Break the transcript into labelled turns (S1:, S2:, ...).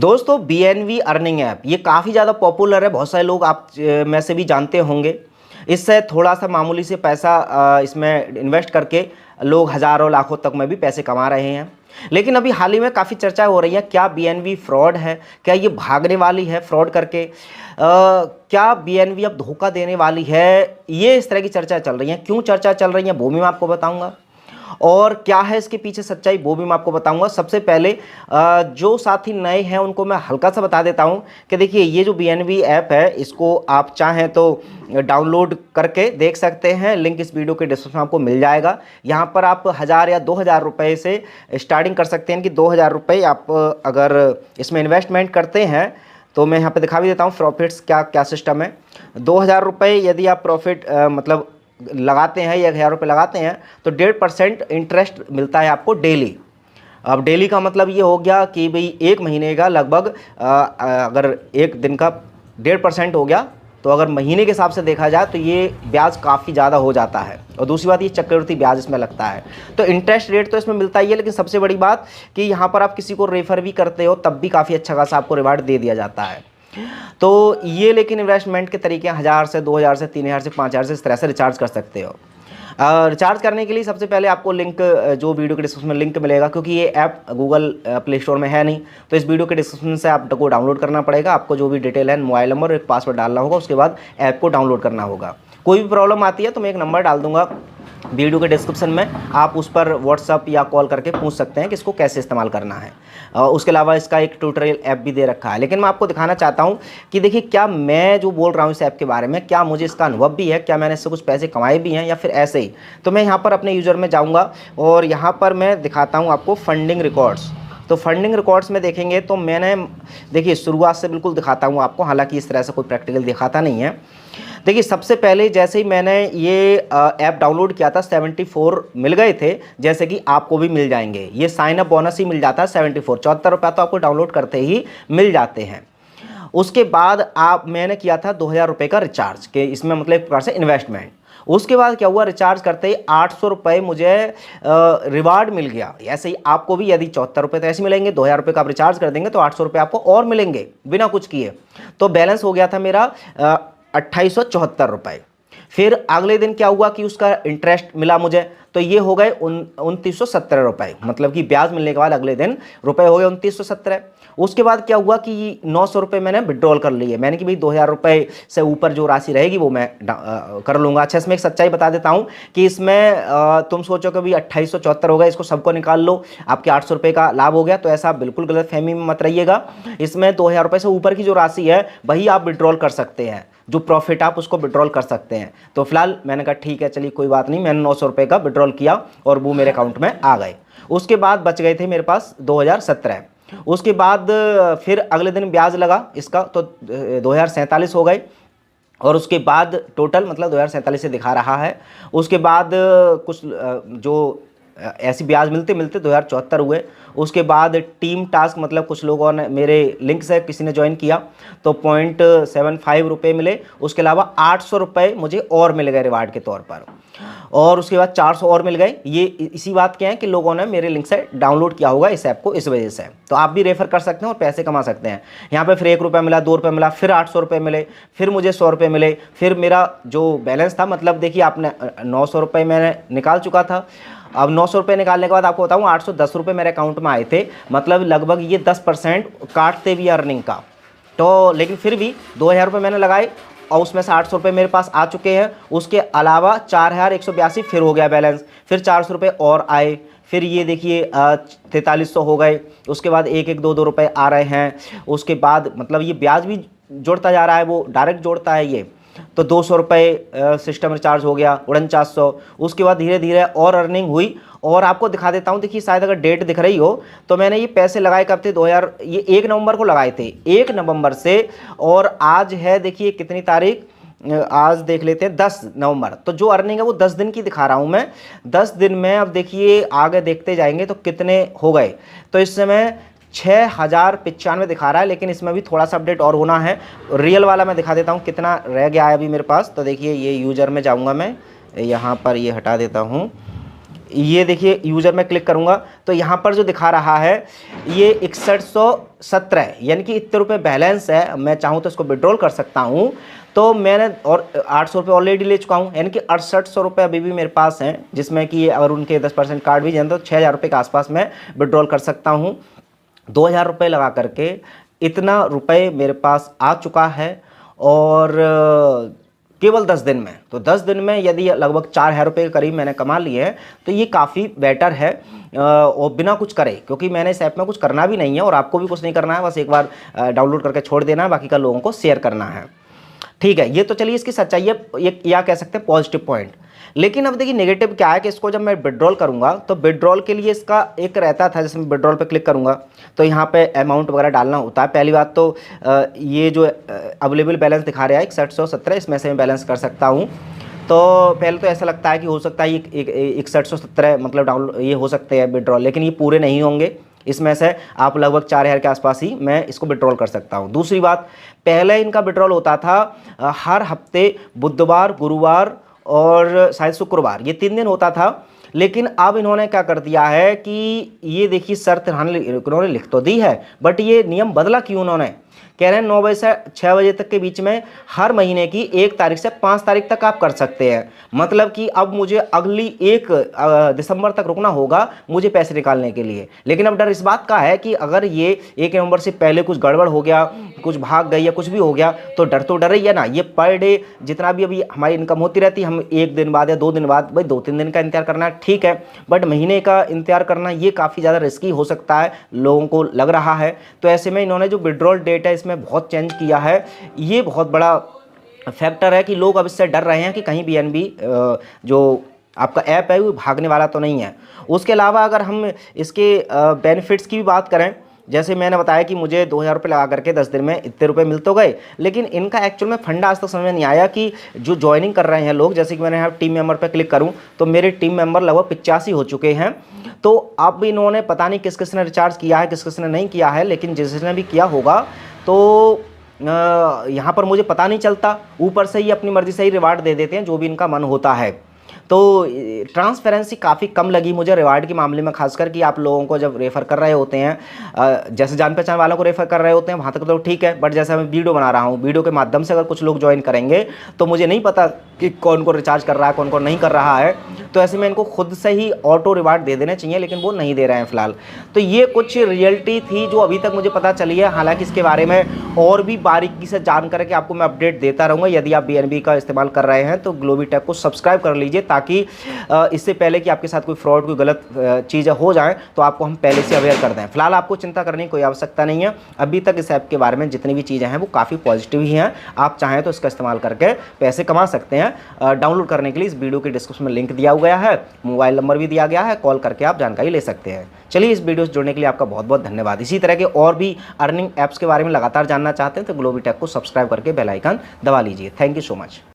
S1: दोस्तों BNB earning app ये काफ़ी ज़्यादा पॉपुलर है, बहुत सारे लोग आप में से भी जानते होंगे। इससे थोड़ा सा मामूली से पैसा इसमें इन्वेस्ट करके लोग हज़ारों लाखों तक में भी पैसे कमा रहे हैं। लेकिन अभी हाल ही में काफ़ी चर्चा हो रही है, क्या बीएनबी फ्रॉड है, क्या ये भागने वाली है फ्रॉड करके, क्या बीएनबी अब धोखा देने वाली है। ये इस तरह की चर्चा चल रही है। क्यों चर्चा चल रही है वो भी मैं आपको बताऊंगा, और क्या है इसके पीछे सच्चाई वो भी मैं आपको बताऊंगा। सबसे पहले जो साथी नए हैं उनको मैं हल्का सा बता देता हूं कि देखिए ये जो बीएनबी ऐप है इसको आप चाहें तो डाउनलोड करके देख सकते हैं। लिंक इस वीडियो के डिस्क्रिप्शन में आपको मिल जाएगा। यहाँ पर आप 1000 या 2000 रुपये से स्टार्टिंग कर सकते हैं कि 2000 रुपये आप अगर इसमें इन्वेस्टमेंट करते हैं तो मैं यहाँ पे दिखा भी देता हूँ प्रॉफिट्स क्या क्या सिस्टम है। 2000 रुपये यदि आप प्रॉफिट मतलब लगाते हैं या 1000 रुपये लगाते हैं तो 1.5% इंटरेस्ट मिलता है आपको डेली। अब डेली का मतलब ये हो गया कि भाई एक महीने का लगभग अगर एक दिन का 1.5% हो गया तो अगर महीने के हिसाब से देखा जाए तो ये ब्याज काफ़ी ज़्यादा हो जाता है। और दूसरी बात ये चक्रवृद्धि ब्याज इसमें लगता है, तो इंटरेस्ट रेट तो इसमें मिलता ही है। लेकिन सबसे बड़ी बात कि यहाँ पर आप किसी को रेफ़र भी करते हो तब भी काफ़ी अच्छा खासा आपको रिवार्ड दे दिया जाता है। तो ये लेकिन इन्वेस्टमेंट के तरीके 1000 से 2000 से 3000 से 5000 से इस तरह से रिचार्ज कर सकते हो। रिचार्ज करने के लिए सबसे पहले आपको लिंक जो वीडियो के डिस्क्रिप्शन में लिंक मिलेगा, क्योंकि ये ऐप गूगल प्ले स्टोर में है नहीं, तो इस वीडियो के डिस्क्रिप्शन से आपको डाउनलोड करना पड़ेगा। आपको जो भी डिटेल है मोबाइल नंबर और एक पासवर्ड डालना होगा, उसके बाद ऐप को डाउनलोड करना होगा। कोई भी प्रॉब्लम आती है तो मैं एक नंबर डाल दूंगा वीडियो के डिस्क्रिप्शन में, आप उस पर व्हाट्सअप या कॉल करके पूछ सकते हैं कि इसको कैसे इस्तेमाल करना है। उसके अलावा इसका एक ट्यूटोरियल ऐप भी दे रखा है। लेकिन मैं आपको दिखाना चाहता हूं कि देखिए क्या मैं जो बोल रहा हूं इस ऐप के बारे में, क्या मुझे इसका अनुभव भी है, क्या मैंने इससे कुछ पैसे कमाए भी हैं या फिर ऐसे ही। तो मैं यहाँ पर अपने यूज़र में जाऊँगा और यहाँ पर मैं दिखाता हूँ आपको फंडिंग रिकॉर्ड्स। तो फंडिंग रिकॉर्ड्स में देखेंगे तो मैंने देखिए शुरुआत से बिल्कुल दिखाता हूँ आपको, हालांकि इस तरह से कोई प्रैक्टिकल दिखाता नहीं है। देखिए सबसे पहले जैसे ही मैंने ये ऐप डाउनलोड किया था 74 मिल गए थे, जैसे कि आपको भी मिल जाएंगे। ये साइन अप बोनस ही मिल जाता है 74 रुपये तो आपको डाउनलोड करते ही मिल जाते हैं। उसके बाद मैंने किया था 2000 रुपये का रिचार्ज के इसमें मतलब एक प्रकार से इन्वेस्टमेंट। उसके बाद क्या हुआ, रिचार्ज करते ही 800 रुपये मुझे रिवार्ड मिल गया। ऐसे ही आपको भी यदि 74 रुपये तो ऐसे मिलेंगे, 2000 रुपये का आप रिचार्ज कर देंगे तो 800 रुपये आपको और मिलेंगे बिना कुछ किए। तो बैलेंस हो गया था मेरा 2874 रुपये। फिर अगले दिन क्या हुआ कि उसका इंटरेस्ट मिला मुझे, तो ये हो गए 2917 रुपये, मतलब कि ब्याज मिलने के बाद अगले दिन रुपए हो गए 2917। उसके बाद क्या हुआ कि 900 रुपये मैंने विड्रॉल कर लिए। मैंने कि भाई 2000 रुपये से ऊपर जो राशि रहेगी वो मैं कर लूँगा। अच्छा, इसमें एक सच्चाई बता देता हूँ कि इसमें तुम सोचो कि भाई 2874 हो गए, इसको सबको निकाल लो, आपके 800 रुपये का लाभ हो गया। तो ऐसा बिल्कुल गलत फहमी में मत रहिएगा। इसमें 2000 रुपये से ऊपर की जो राशि है वही आप विड्रॉल कर सकते हैं, जो प्रॉफिट आप उसको विड्रॉल कर सकते हैं। तो फिलहाल मैंने कहा ठीक है चलिए कोई बात नहीं, मैंने 900 रुपये का विड्रॉल किया और वो मेरे अकाउंट में आ गए। उसके बाद बच गए थे मेरे पास 2017। उसके बाद फिर अगले दिन ब्याज लगा इसका तो 2047 हो गए। और उसके बाद टोटल मतलब 2047 से दिखा रहा है। उसके बाद कुछ जो ऐसी ब्याज मिलते मिलते 2074 हुए। उसके बाद टीम टास्क मतलब कुछ लोगों ने मेरे लिंक से किसी ने ज्वाइन किया तो 0.75 रुपये मिले। उसके अलावा 800 रुपये मुझे और मिल गए रिवार्ड के तौर पर, और उसके बाद 400 और मिल गए। ये इसी बात के हैं कि लोगों ने मेरे लिंक से डाउनलोड किया होगा इस ऐप को, इस वजह से। तो आप भी रेफर कर सकते हैं और पैसे कमा सकते हैं। यहाँ पे फिर 1 रुपया मिला, 2 रुपये मिला, फिर 800 रुपये मिले, फिर मुझे 100 रुपये मिले। फिर मेरा जो बैलेंस था मतलब देखिए आपने 900 रुपये मैंने निकाल चुका था। अब 900 रुपये निकालने के बाद आपको बताऊँ 810 रुपये मेरे अकाउंट में आए थे, मतलब लगभग ये 10% काटते भी अर्निंग का। तो लेकिन फिर भी 2000 रुपये मैंने लगाए और उसमें से 800 रुपये मेरे पास आ चुके हैं। उसके अलावा 4182 फिर हो गया बैलेंस, फिर 400 रुपये और आए, फिर ये देखिए 4300 हो गए। उसके बाद 1-1, 2-2 रुपये आ रहे हैं। उसके बाद मतलब ये ब्याज भी जोड़ता जा रहा है, वो डायरेक्ट जोड़ता है ये। तो 200 रुपये सिस्टम रिचार्ज हो गया, 4900। उसके बाद धीरे धीरे और अर्निंग हुई। और आपको दिखा देता हूँ, देखिए शायद अगर डेट दिख रही हो तो मैंने ये पैसे लगाए कब थे, 2000 ये 1 नवंबर को लगाए थे, 1 नवंबर से। और आज है देखिए कितनी तारीख, आज देख लेते हैं 10 नवंबर। तो जो अर्निंग है वो 10 दिन की दिखा रहा हूँ मैं। 10 दिन में अब देखिए आगे देखते जाएंगे तो कितने हो गए। तो इस समय 6095 दिखा रहा है, लेकिन इसमें भी थोड़ा सा अपडेट और होना है। रियल वाला मैं दिखा देता हूँ कितना रह गया है अभी मेरे पास। तो देखिए ये यूज़र में जाऊँगा मैं, यहाँ पर ये हटा देता हूँ ये देखिए यूज़र में क्लिक करूँगा तो यहाँ पर जो दिखा रहा है ये 6117 यानी कि इतने रुपये बैलेंस है। मैं चाहूँ तो इसको विड्रॉल कर सकता हूँ। तो मैंने और 800 रुपये ऑलरेडी ले चुका हूँ, यानी कि 6800 रुपये अभी भी मेरे पास हैं, जिसमें कि अगर उनके 10% कार्ड भी जाए तो 6000 रुपये के आसपास मैं विड्रॉल कर सकता हूँ। 2000 रुपये लगा करके इतना रुपये मेरे पास आ चुका है और केवल 10 दिन में। तो 10 दिन में यदि लगभग 4000 रुपये के करीब मैंने कमा लिए हैं तो ये काफ़ी बेटर है और बिना कुछ करे, क्योंकि मैंने इस ऐप में कुछ करना भी नहीं है और आपको भी कुछ नहीं करना है, बस एक बार डाउनलोड करके छोड़ देना है, बाकी का लोगों को शेयर करना है। ठीक है, ये तो चलिए इसकी सच्चाई है, या कह सकते हैं पॉजिटिव पॉइंट। लेकिन अब देखिए नेगेटिव क्या है कि इसको जब मैं विड्रॉल करूंगा तो विड्रॉल के लिए इसका एक रहता था, जैसे मैं विड्रॉल पे क्लिक करूंगा तो यहाँ पे अमाउंट वगैरह डालना होता है। पहली बात तो ये जो अवेलेबल बैलेंस दिखा रहा है 6117, इसमें से मैं बैलेंस कर सकता हूँ। तो पहले तो ऐसा लगता है कि हो सकता है ये 6117 मतलब डाउनलोड ये हो सकते हैं विड्रॉल, लेकिन ये पूरे नहीं होंगे। इसमें से आप लगभग 4000 के आसपास ही मैं इसको विड्रॉल कर सकता हूँ। दूसरी बात, पहले इनका विड्रॉल होता था हर हफ्ते बुधवार, गुरुवार और शायद शुक्रवार, ये 3 दिन होता था। लेकिन अब इन्होंने क्या कर दिया है कि ये देखिए शर्त इन्होंने लिख तो दी है, बट ये नियम बदला क्यों उन्होंने? कह रहे हैं 9 बजे से 6 बजे तक के बीच में हर महीने की 1 तारीख से 5 तारीख तक आप कर सकते हैं। मतलब कि अब मुझे अगली 1 दिसंबर तक रुकना होगा मुझे पैसे निकालने के लिए। लेकिन अब डर इस बात का है कि अगर ये 1 नवंबर से पहले कुछ गड़बड़ हो गया, कुछ भाग गई या कुछ भी हो गया तो डर तो डर ही है ना। ये पर डे जितना भी अभी हमारी इनकम होती रहती है, हम 1 दिन बाद या 2 दिन बाद, भाई 2-3 दिन का इंतजार करना ठीक है, बट महीने का इंतजार करना ये काफ़ी ज़्यादा रिस्की हो सकता है, लोगों को लग रहा है। तो ऐसे में इन्होंने जो विड्रॉल डेट है इसमें बहुत चेंज किया है। ये बहुत बड़ा फैक्टर है कि लोग अब इससे डर रहे हैं कि कहीं बीएनबी जो आपका ऐप है वो भागने वाला तो नहीं है। उसके अलावा अगर हम इसके बेनिफिट्स की भी बात करें, जैसे मैंने बताया कि मुझे 2000 रुपये लगा करके 10 दिन में इतने रुपए मिल तो गए, लेकिन इनका एक्चुअल में फंडा आज तक समझ में नहीं आया कि जो ज्वाइनिंग कर रहे हैं लोग, जैसे कि मैंने यहाँ टीम मेंबर पर क्लिक करूँ तो मेरे टीम मेंबर लगभग 85 हो चुके हैं। तो अब इन्होंने पता नहीं किस किस ने रिचार्ज किया है, किस किस ने नहीं किया है, लेकिन जिसने भी किया होगा तो यहाँ पर मुझे पता नहीं चलता, ऊपर से ही अपनी मर्ज़ी से ही रिवार्ड दे देते हैं जो भी इनका मन होता है। तो ट्रांसपेरेंसी काफ़ी कम लगी मुझे रिवार्ड के मामले में, खासकर कि आप लोगों को जब रेफ़र कर रहे होते हैं, जैसे जान पहचान वालों को रेफ़र कर रहे होते हैं वहाँ तक तो ठीक है, बट जैसे मैं वीडियो बना रहा हूँ, वीडियो के माध्यम से अगर कुछ लोग ज्वाइन करेंगे तो मुझे नहीं पता कि कौन को रिचार्ज कर रहा है, कौन को नहीं कर रहा है। तो ऐसे में इनको खुद से ही ऑटो रिवार्ड दे देने चाहिए, लेकिन वो नहीं दे रहे हैं फ़िलहाल। तो ये कुछ रियलिटी थी जो अभी तक मुझे पता चली है। हालांकि इसके बारे में और भी बारीकी से जान करके आपको मैं अपडेट देता रहूँगा। यदि आप BNB का इस्तेमाल कर रहे हैं तो ग्लोबीटेक को सब्सक्राइब कर लीजिए, ताकि इससे पहले कि आपके साथ कोई फ्रॉड, कोई गलत चीज़ें हो जाएँ तो आपको हम पहले से अवेयर कर दें। फिलहाल आपको चिंता करने की कोई आवश्यकता नहीं है। अभी तक इस ऐप के बारे में जितनी भी चीज़ें हैं वो काफ़ी पॉजिटिव ही हैं। आप चाहें तो इसका इस्तेमाल करके पैसे कमा सकते हैं। डाउनलोड करने के लिए इस वीडियो के डिस्क्रिप्शन में लिंक दिया गया है, मोबाइल नंबर भी दिया गया है, कॉल करके आप जानकारी ले सकते हैं। चलिए, इस वीडियो से जुड़ने के लिए आपका बहुत बहुत धन्यवाद। इसी तरह के और भी अर्निंग ऐप्स के बारे में लगातार जानना चाहते हैं तो ग्लोबीटेक को सब्सक्राइब करके बेल आइकन दबा लीजिए। Thank you so much.